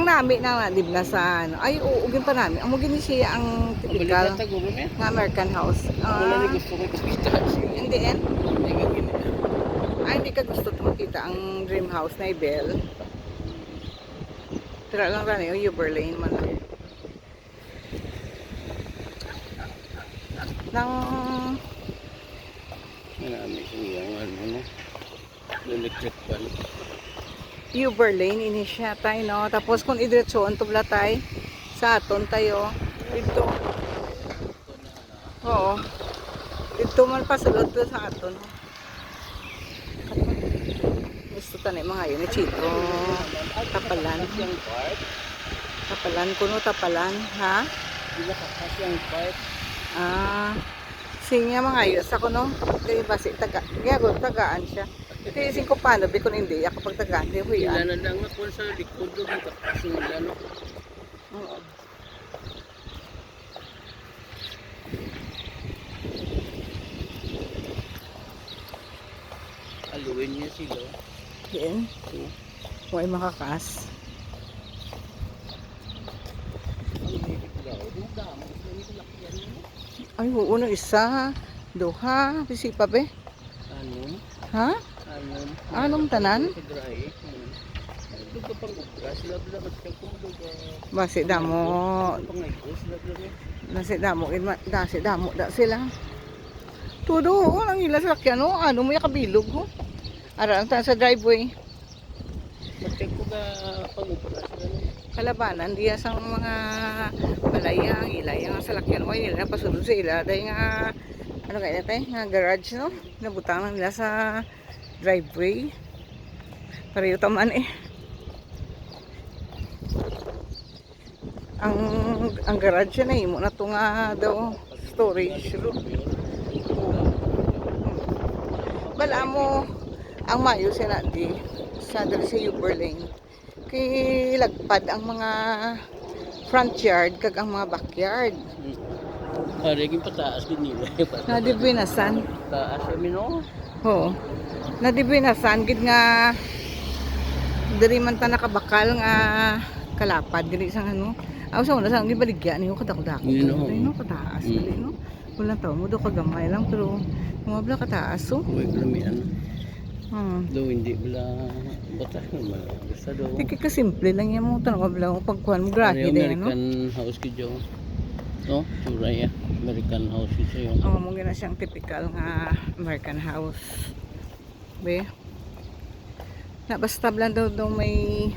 nami na diblasan. Ay, uugin pa nami. Ang mugin siya ang typical nga American house. Hindi yan. Ay, hindi ka gusto makita ang dream house na Ibel. Tira lang rin yung Uberlane man lang. Nang marami siyang ano, electric pan. Uberlane ini siya tayo, no? Tapos kung idiretsoon tubla tayo sa aton tayo dito. Oo. Dito man pasulod to sa aton. Gusto ta na mga yun, chito. Tapalan. Tapalan kuno tapalan, ha? Ah. Sinya mga ayos ako, no? Kaya basi taga. Kaya tagaan siya. Tiisin ko paano, kung hindi, ako pag tagaan, di huyan. Ilan na lang ako sa likod doon, kasi nila, no? Oo. Aluin niya sila. Yan. Huwag makakas. Ay, oo na isa. Duha. Bisi pa be. Ano? Ha? Ano? Anong tanan? Basi damo. Nasi damo. Nasi damo. Da sila. Todo. Ang ila sa lakyan. Ano mo yung kabilog. Ara ang sa driveway. Mag-check ko ka pang-ubras. Kalabanan diya sa mga balaya ang ilay ang salakyan o nila pasulod sa ila dahil nga ano kaya natin nga garage, no, nabutang lang nila sa driveway pareho taman ang garage na imo na to nga daw storage room. Bala mo ang mayo sa di sa dali sa Uberlane kay lagpad ang mga front yard kag ang mga backyard. Hariging pataas din nila. Nadibinasan. Taas kami, no? Oo. Nadibinasan gid nga diri man ta nakabakal nga kalapad diri sang ano. Aw sa una sang gibaligya niyo kadako-dako. No kataas dili, no. Wala taw mo do kagamay lang pero mabla kataas so. Uy, gramian. Do hindi bala batas naman. Basta do. Tiki ka simple lang yan mo tanong bala pagkuan mo grahe din no. American house ko jo. No, Suraya. American house ito yun. Oo, mo gina siyang typical nga American house. Be. Na basta bla daw may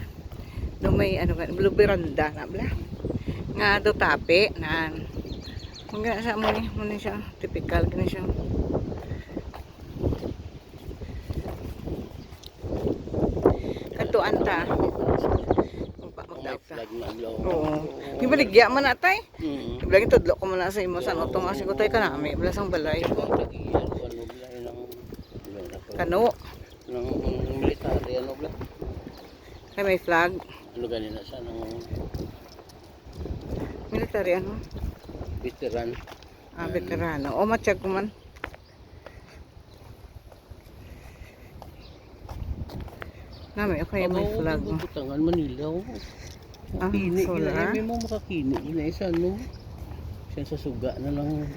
ano ka, blue veranda na bla. Nga do tape na mo gina sa mo ni siya typical gina siya. Kantuan ta. Oo. Gibaligya man natay. Lagi tudlo ko muna sa imo sa utong kasi ko tay kanami blasang balay. Kano. Nang military ano bla. Kay may flag. Ano ganina sa nang Military ano? veteran. Veterano. O matiyag ko man. Nami, okay may flag. Butangan Manila. Kini solar. May mo makakini ina isa no. Siya sa suga na lang